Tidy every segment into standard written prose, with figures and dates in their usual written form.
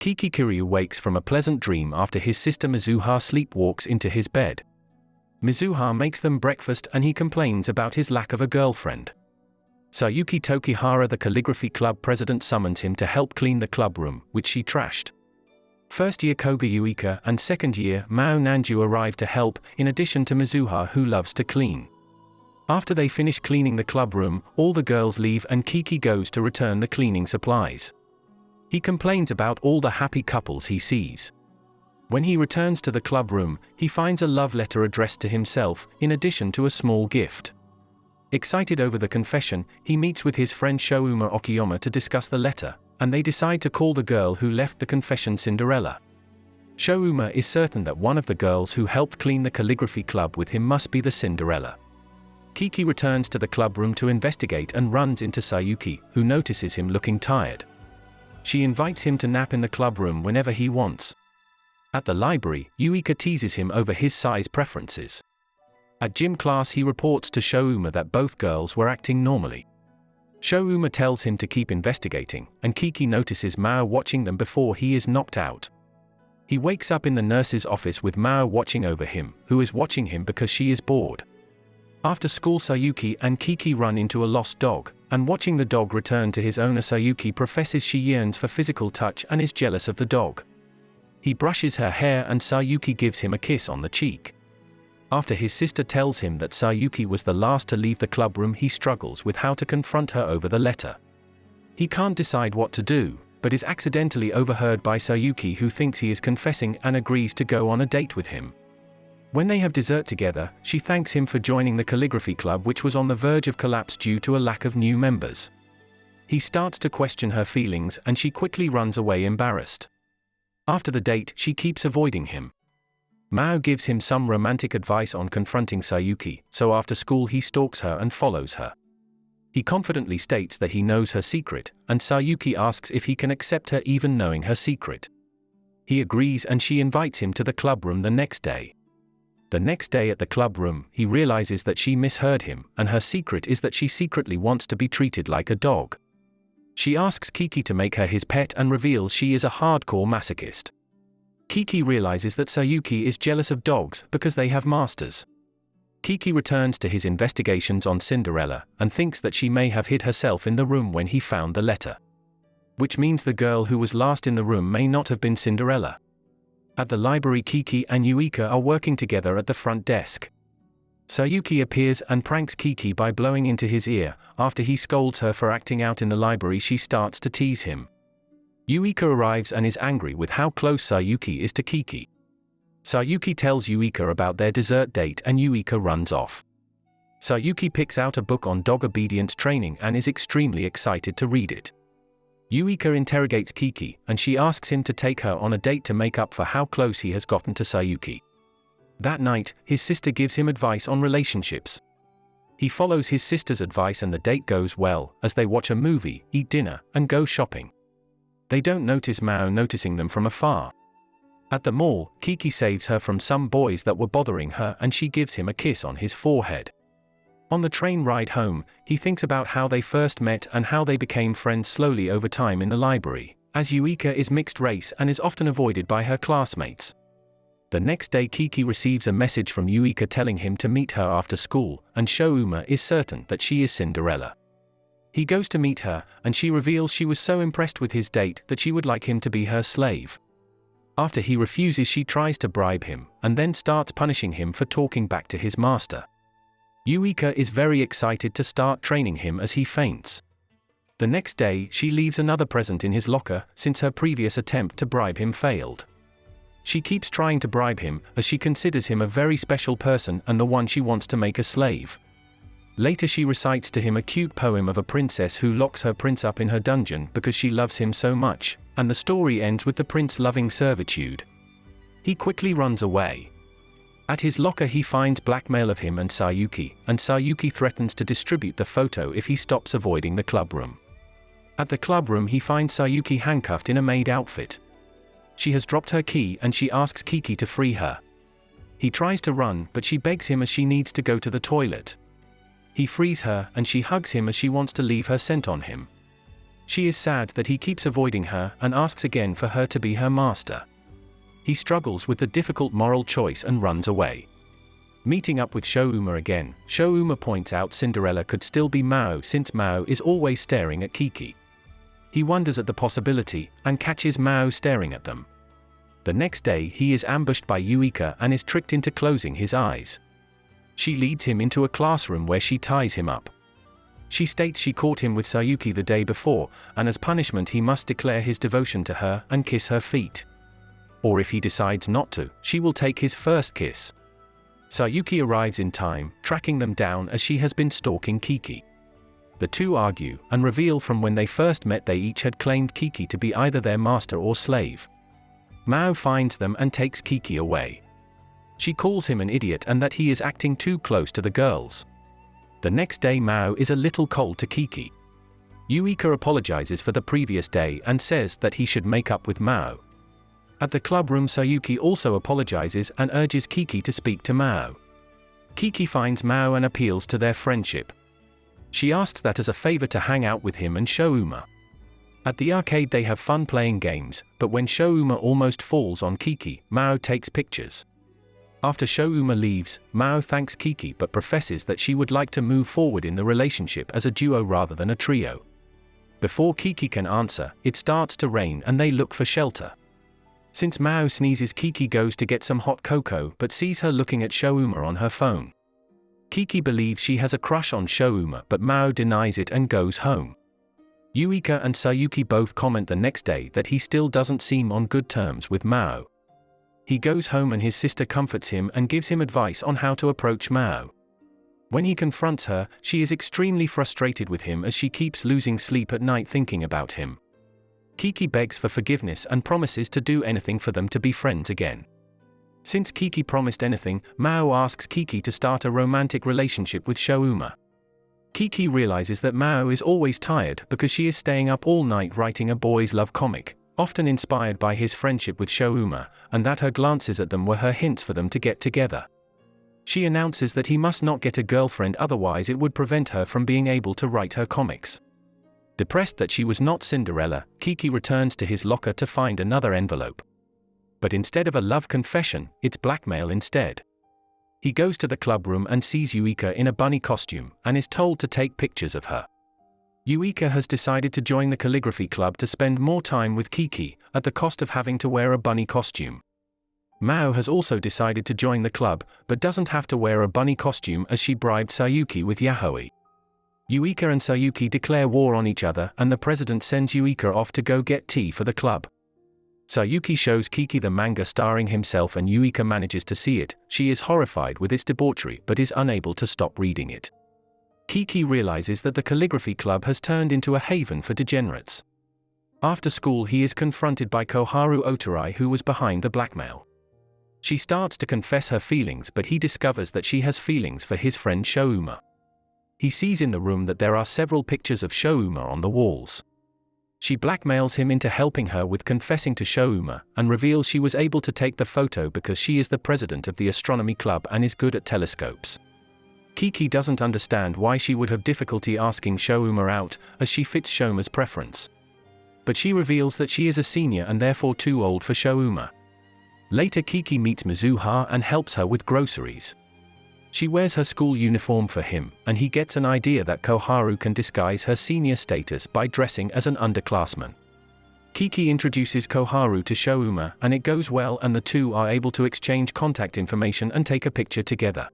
Keiki Kiryuu wakes from a pleasant dream after his sister Mizuha sleepwalks into his bed. Mizuha makes them breakfast and he complains about his lack of a girlfriend. Sayuki Tokihara, the calligraphy club president, summons him to help clean the club room, which she trashed. First year Koga Yuika and second year Mao Nanju arrive to help, in addition to Mizuha, who loves to clean. After they finish cleaning the club room, all the girls leave and Keiki goes to return the cleaning supplies. He complains about all the happy couples he sees. When he returns to the club room, he finds a love letter addressed to himself, in addition to a small gift. Excited over the confession, he meets with his friend Shouma Okiyama to discuss the letter, and they decide to call the girl who left the confession Cinderella. Shouma is certain that one of the girls who helped clean the calligraphy club with him must be the Cinderella. Keiki returns to the club room to investigate and runs into Sayuki, who notices him looking tired. She invites him to nap in the club room whenever he wants. At the library, Yuika teases him over his size preferences. At gym class, he reports to Shouma that both girls were acting normally. Shouma tells him to keep investigating, and Keiki notices Mao watching them before he is knocked out. He wakes up in the nurse's office with Mao watching over him, who is watching him because she is bored. After school, Sayuki and Keiki run into a lost dog, and watching the dog return to his owner, Sayuki professes she yearns for physical touch and is jealous of the dog. He brushes her hair and Sayuki gives him a kiss on the cheek. After his sister tells him that Sayuki was the last to leave the club room, he struggles with how to confront her over the letter. He can't decide what to do, but is accidentally overheard by Sayuki, who thinks he is confessing and agrees to go on a date with him. When they have dessert together, she thanks him for joining the calligraphy club, which was on the verge of collapse due to a lack of new members. He starts to question her feelings and she quickly runs away embarrassed. After the date, she keeps avoiding him. Mao gives him some romantic advice on confronting Sayuki, so after school he stalks her and follows her. He confidently states that he knows her secret, and Sayuki asks if he can accept her even knowing her secret. He agrees and she invites him to the club room the next day. The next day at the club room, he realizes that she misheard him, and her secret is that she secretly wants to be treated like a dog. She asks Keiki to make her his pet and reveals she is a hardcore masochist. Keiki realizes that Sayuki is jealous of dogs because they have masters. Keiki returns to his investigations on Cinderella and thinks that she may have hid herself in the room when he found the letter. Which means the girl who was last in the room may not have been Cinderella. At the library, Keiki and Yuika are working together at the front desk. Sayuki appears and pranks Keiki by blowing into his ear. After he scolds her for acting out in the library, she starts to tease him. Yuika arrives and is angry with how close Sayuki is to Keiki. Sayuki tells Yuika about their dessert date and Yuika runs off. Sayuki picks out a book on dog obedience training and is extremely excited to read it. Yuika interrogates Keiki and she asks him to take her on a date to make up for how close he has gotten to Sayuki. That night, his sister gives him advice on relationships. He follows his sister's advice and the date goes well, as they watch a movie, eat dinner, and go shopping. They don't notice Mao noticing them from afar. At the mall, Keiki saves her from some boys that were bothering her and she gives him a kiss on his forehead. On the train ride home, he thinks about how they first met and how they became friends slowly over time in the library, as Yuika is mixed race and is often avoided by her classmates. The next day, Keiki receives a message from Yuika telling him to meet her after school, and Shouma is certain that she is Cinderella. He goes to meet her, and she reveals she was so impressed with his date that she would like him to be her slave. After he refuses, she tries to bribe him, and then starts punishing him for talking back to his master. Yuika is very excited to start training him as he faints. The next day, she leaves another present in his locker, since her previous attempt to bribe him failed. She keeps trying to bribe him, as she considers him a very special person and the one she wants to make a slave. Later she recites to him a cute poem of a princess who locks her prince up in her dungeon because she loves him so much, and the story ends with the prince loving servitude. He quickly runs away. At his locker he finds blackmail of him and Sayuki threatens to distribute the photo if he stops avoiding the club room. At the club room he finds Sayuki handcuffed in a maid outfit. She has dropped her key and she asks Keiki to free her. He tries to run, but she begs him as she needs to go to the toilet. He frees her and she hugs him as she wants to leave her scent on him. She is sad that he keeps avoiding her and asks again for her to be her master. He struggles with the difficult moral choice and runs away. Meeting up with Shouma again, Shouma points out Cinderella could still be Mao since Mao is always staring at Keiki. He wonders at the possibility, and catches Mao staring at them. The next day he is ambushed by Yuika and is tricked into closing his eyes. She leads him into a classroom where she ties him up. She states she caught him with Sayuki the day before, and as punishment he must declare his devotion to her and kiss her feet. Or if he decides not to, she will take his first kiss. Sayuki arrives in time, tracking them down as she has been stalking Keiki. The two argue, and reveal from when they first met they each had claimed Keiki to be either their master or slave. Mao finds them and takes Keiki away. She calls him an idiot and that he is acting too close to the girls. The next day Mao is a little cold to Keiki. Yuika apologizes for the previous day and says that he should make up with Mao. At the club room Sayuki also apologizes and urges Keiki to speak to Mao. Keiki finds Mao and appeals to their friendship. She asks that as a favor to hang out with him and Shouma. At the arcade they have fun playing games, but when Shouma almost falls on Keiki, Mao takes pictures. After Shouma leaves, Mao thanks Keiki but professes that she would like to move forward in the relationship as a duo rather than a trio. Before Keiki can answer, it starts to rain and they look for shelter. Since Mao sneezes, Keiki goes to get some hot cocoa but sees her looking at Shouma on her phone. Keiki believes she has a crush on Shouma but Mao denies it and goes home. Yuika and Sayuki both comment the next day that he still doesn't seem on good terms with Mao. He goes home and his sister comforts him and gives him advice on how to approach Mao. When he confronts her, she is extremely frustrated with him as she keeps losing sleep at night thinking about him. Keiki begs for forgiveness and promises to do anything for them to be friends again. Since Keiki promised anything, Mao asks Keiki to start a romantic relationship with Shouma. Keiki realizes that Mao is always tired because she is staying up all night writing a boys' love comic, often inspired by his friendship with Shouma, and that her glances at them were her hints for them to get together. She announces that he must not get a girlfriend otherwise it would prevent her from being able to write her comics. Depressed that she was not Cinderella, Keiki returns to his locker to find another envelope. But instead of a love confession, it's blackmail instead. He goes to the club room and sees Yuika in a bunny costume, and is told to take pictures of her. Yuika has decided to join the calligraphy club to spend more time with Keiki, at the cost of having to wear a bunny costume. Mao has also decided to join the club, but doesn't have to wear a bunny costume as she bribed Sayuki with yaoi. Yuika and Sayuki declare war on each other and the president sends Yuika off to go get tea for the club. Sayuki shows Keiki the manga starring himself and Yuika manages to see it. She is horrified with its debauchery but is unable to stop reading it. Keiki realizes that the calligraphy club has turned into a haven for degenerates. After school he is confronted by Koharu Otorai who was behind the blackmail. She starts to confess her feelings but he discovers that she has feelings for his friend Shouma. He sees in the room that there are several pictures of Shouma on the walls. She blackmails him into helping her with confessing to Shouma, and reveals she was able to take the photo because she is the president of the astronomy club and is good at telescopes. Keiki doesn't understand why she would have difficulty asking Shouma out, as she fits Shouma's preference. But she reveals that she is a senior and therefore too old for Shouma. Later Keiki meets Mizuha and helps her with groceries. She wears her school uniform for him, and he gets an idea that Koharu can disguise her senior status by dressing as an underclassman. Keiki introduces Koharu to Shouma and it goes well and the two are able to exchange contact information and take a picture together.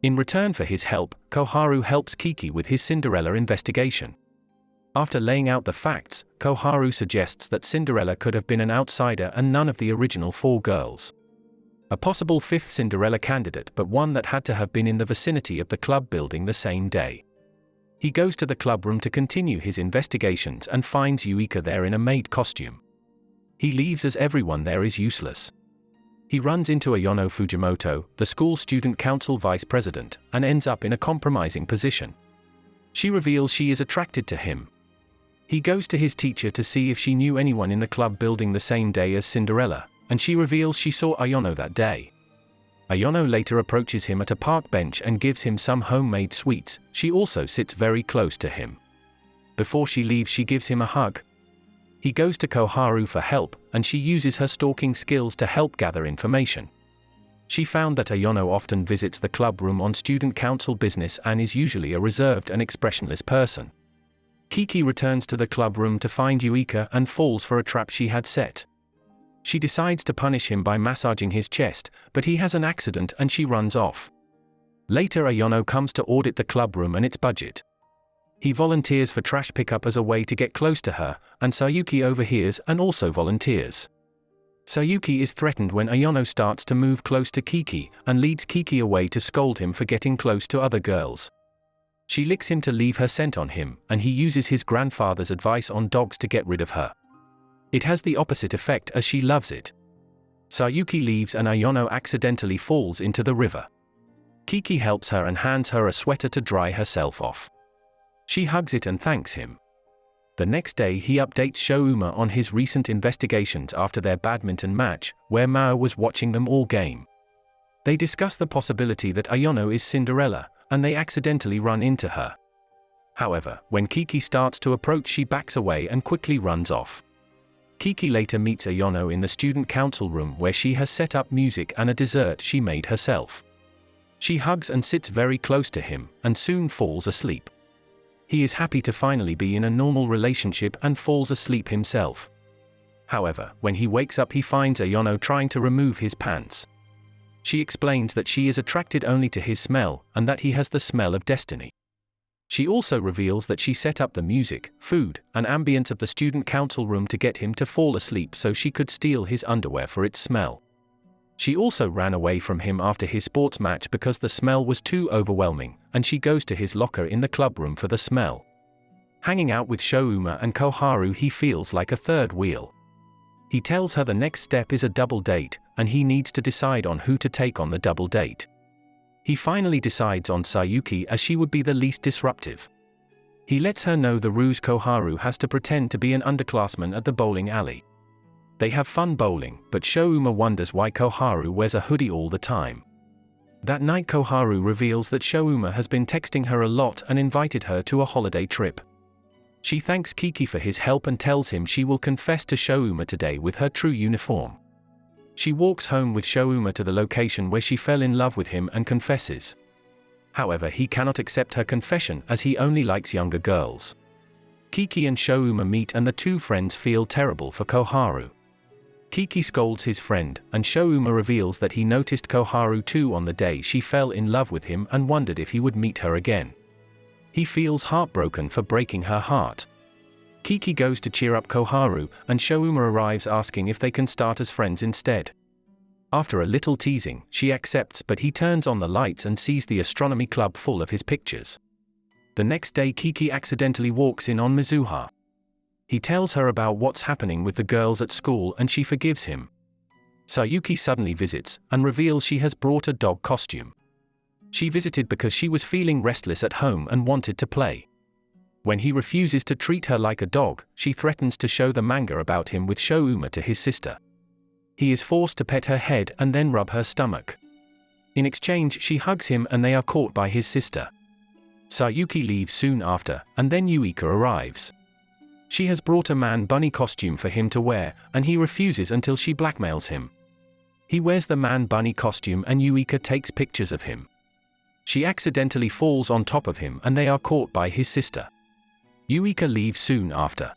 In return for his help, Koharu helps Keiki with his Cinderella investigation. After laying out the facts, Koharu suggests that Cinderella could have been an outsider and none of the original 4 girls. A possible 5th Cinderella candidate but one that had to have been in the vicinity of the club building the same day. He goes to the club room to continue his investigations and finds Yuika there in a maid costume. He leaves as everyone there is useless. He runs into Ayano Fujimoto, the school student council vice president, and ends up in a compromising position. She reveals she is attracted to him. He goes to his teacher to see if she knew anyone in the club building the same day as Cinderella, and she reveals she saw Ayano that day. Ayano later approaches him at a park bench and gives him some homemade sweets. She also sits very close to him. Before she leaves, she gives him a hug. He goes to Koharu for help, and she uses her stalking skills to help gather information. She found that Ayano often visits the club room on student council business and is usually a reserved and expressionless person. Keiki returns to the club room to find Yuika and falls for a trap she had set. She decides to punish him by massaging his chest, but he has an accident and she runs off. Later, Ayano comes to audit the club room and its budget. He volunteers for trash pickup as a way to get close to her, and Sayuki overhears and also volunteers. Sayuki is threatened when Ayano starts to move close to Keiki and leads Keiki away to scold him for getting close to other girls. She licks him to leave her scent on him, and he uses his grandfather's advice on dogs to get rid of her. It has the opposite effect as she loves it. Sayuki leaves and Ayano accidentally falls into the river. Keiki helps her and hands her a sweater to dry herself off. She hugs it and thanks him. The next day he updates Shouma on his recent investigations after their badminton match, where Mao was watching them all game. They discuss the possibility that Ayano is Cinderella, and they accidentally run into her. However, when Keiki starts to approach, she backs away and quickly runs off. Keiki later meets Ayano in the student council room where she has set up music and a dessert she made herself. She hugs and sits very close to him, and soon falls asleep. He is happy to finally be in a normal relationship and falls asleep himself. However, when he wakes up, he finds Ayano trying to remove his pants. She explains that she is attracted only to his smell, and that he has the smell of destiny. She also reveals that she set up the music, food, and ambience of the student council room to get him to fall asleep so she could steal his underwear for its smell. She also ran away from him after his sports match because the smell was too overwhelming, and she goes to his locker in the club room for the smell. Hanging out with Shouma and Koharu, he feels like a third wheel. He tells her the next step is a double date, and he needs to decide on who to take on the double date. He finally decides on Sayuki as she would be the least disruptive. He lets her know the ruse Koharu has to pretend to be an underclassman at the bowling alley. They have fun bowling, but Shouma wonders why Koharu wears a hoodie all the time. That night, Koharu reveals that Shouma has been texting her a lot and invited her to a holiday trip. She thanks Keiki for his help and tells him she will confess to Shouma today with her true uniform. She walks home with Shouma to the location where she fell in love with him and confesses. However, he cannot accept her confession as he only likes younger girls. Keiki and Shouma meet and the two friends feel terrible for Koharu. Keiki scolds his friend, and Shouma reveals that he noticed Koharu too on the day she fell in love with him and wondered if he would meet her again. He feels heartbroken for breaking her heart. Keiki goes to cheer up Koharu, and Shouma arrives asking if they can start as friends instead. After a little teasing, she accepts, but he turns on the lights and sees the astronomy club full of his pictures. The next day, Keiki accidentally walks in on Mizuha. He tells her about what's happening with the girls at school and she forgives him. Sayuki suddenly visits and reveals she has brought a dog costume. She visited because she was feeling restless at home and wanted to play. When he refuses to treat her like a dog, she threatens to show the manga about him with Shouma to his sister. He is forced to pet her head and then rub her stomach. In exchange, she hugs him and they are caught by his sister. Sayuki leaves soon after, and then Yuika arrives. She has brought a man bunny costume for him to wear, and he refuses until she blackmails him. He wears the man bunny costume and Yuika takes pictures of him. She accidentally falls on top of him and they are caught by his sister. Yuika leaves soon after.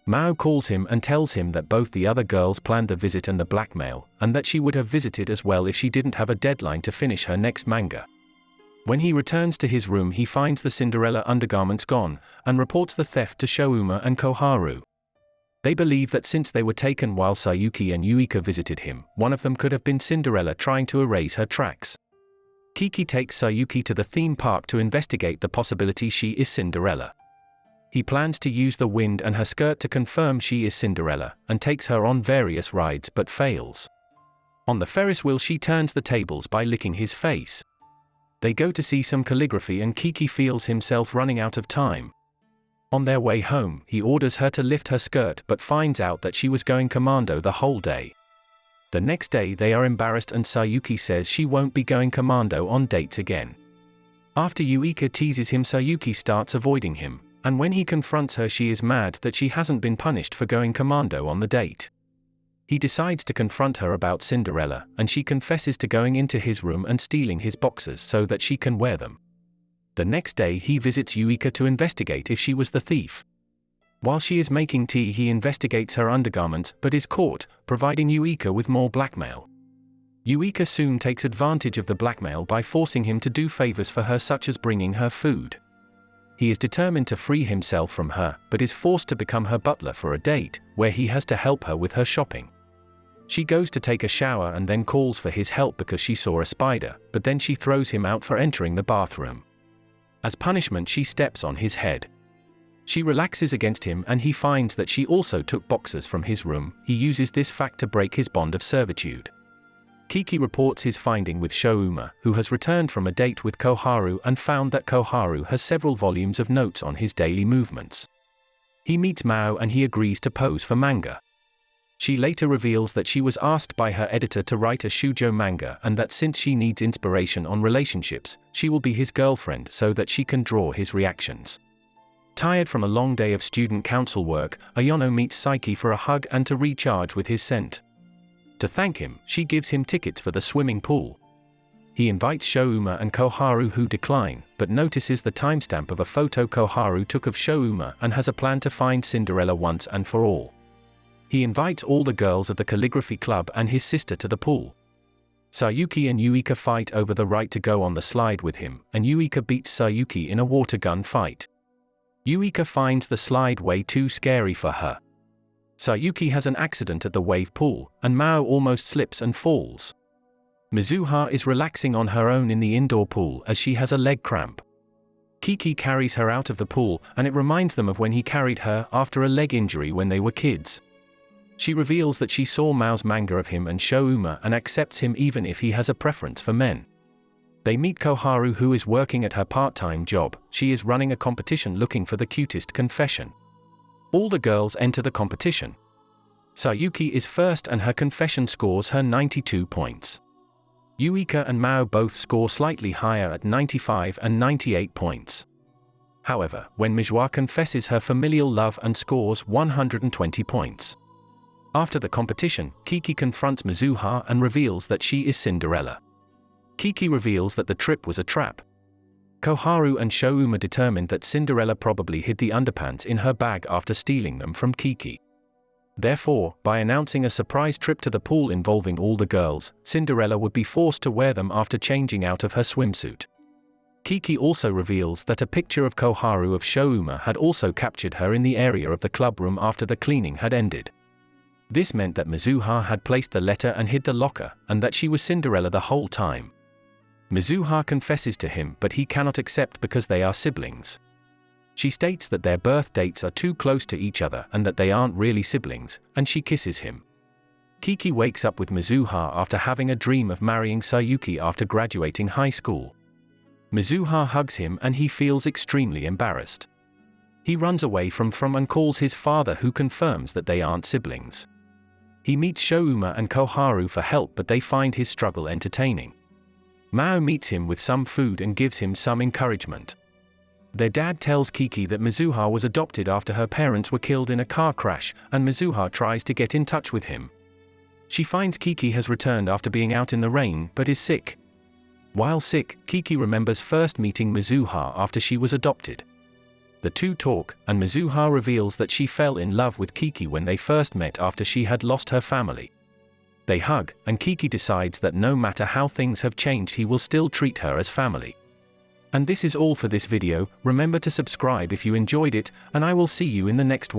Mao calls him and tells him that both the other girls planned the visit and the blackmail, and that she would have visited as well if she didn't have a deadline to finish her next manga. When he returns to his room, he finds the Cinderella undergarments gone, and reports the theft to Shouma and Koharu. They believe that since they were taken while Sayuki and Yuika visited him, one of them could have been Cinderella trying to erase her tracks. Keiki takes Sayuki to the theme park to investigate the possibility she is Cinderella. He plans to use the wind and her skirt to confirm she is Cinderella, and takes her on various rides but fails. On the Ferris wheel, she turns the tables by licking his face. They go to see some calligraphy and Keiki feels himself running out of time. On their way home, he orders her to lift her skirt but finds out that she was going commando the whole day. The next day they are embarrassed and Sayuki says she won't be going commando on dates again. After Yuika teases him, Sayuki starts avoiding him, And when he confronts her, she is mad that she hasn't been punished for going commando on the date. He decides to confront her about Cinderella, and she confesses to going into his room and stealing his boxers so that she can wear them. The next day he visits Yuika to investigate if she was the thief. While she is making tea, he investigates her undergarments but is caught, providing Yuika with more blackmail. Yuika soon takes advantage of the blackmail by forcing him to do favors for her, such as bringing her food. He is determined to free himself from her, but is forced to become her butler for a date, where he has to help her with her shopping. She goes to take a shower and then calls for his help because she saw a spider, but then she throws him out for entering the bathroom. As punishment, she steps on his head. She relaxes against him and he finds that she also took boxers from his room. He uses this fact to break his bond of servitude. Keiki reports his finding with Shouma, who has returned from a date with Koharu and found that Koharu has several volumes of notes on his daily movements. He meets Mao and he agrees to pose for manga. She later reveals that she was asked by her editor to write a shoujo manga and that since she needs inspiration on relationships, she will be his girlfriend so that she can draw his reactions. Tired from a long day of student council work, Ayono meets Saiki for a hug and to recharge with his scent. To thank him, she gives him tickets for the swimming pool. He invites Shouma and Koharu, who decline, but notices the timestamp of a photo Koharu took of Shouma and has a plan to find Cinderella once and for all. He invites all the girls of the calligraphy club and his sister to the pool. Sayuki and Yuika fight over the right to go on the slide with him, and Yuika beats Sayuki in a water gun fight. Yuika finds the slide way too scary for her. Sayuki has an accident at the wave pool, and Mao almost slips and falls. Mizuha is relaxing on her own in the indoor pool as she has a leg cramp. Keiki carries her out of the pool, and it reminds them of when he carried her after a leg injury when they were kids. She reveals that she saw Mao's manga of him and Shouma and accepts him even if he has a preference for men. They meet Koharu, who is working at her part-time job. She is running a competition looking for the cutest confession. All the girls enter the competition. Sayuki is first and her confession scores her 92 points. Yuika and Mao both score slightly higher at 95 and 98 points. However, when Mizuha confesses her familial love and scores 120 points. After the competition, Keiki confronts Mizuha and reveals that she is Cinderella. Keiki reveals that the trip was a trap. Koharu and Shouma determined that Cinderella probably hid the underpants in her bag after stealing them from Keiki. Therefore, by announcing a surprise trip to the pool involving all the girls, Cinderella would be forced to wear them after changing out of her swimsuit. Keiki also reveals that a picture of Koharu of Shouma had also captured her in the area of the club room after the cleaning had ended. This meant that Mizuha had placed the letter and hid the locker, and that she was Cinderella the whole time. Mizuha confesses to him, but he cannot accept because they are siblings. She states that their birth dates are too close to each other and that they aren't really siblings, and she kisses him. Keiki wakes up with Mizuha after having a dream of marrying Sayuki after graduating high school. Mizuha hugs him and he feels extremely embarrassed. He runs away from and calls his father, who confirms that they aren't siblings. He meets Shouma and Koharu for help, but they find his struggle entertaining. Mao meets him with some food and gives him some encouragement. Their dad tells Keiki that Mizuha was adopted after her parents were killed in a car crash, and Mizuha tries to get in touch with him. She finds Keiki has returned after being out in the rain but is sick. While sick, Keiki remembers first meeting Mizuha after she was adopted. The two talk, and Mizuha reveals that she fell in love with Keiki when they first met after she had lost her family. They hug, and Keiki decides that no matter how things have changed, he will still treat her as family. And this is all for this video. Remember to subscribe if you enjoyed it, and I will see you in the next one.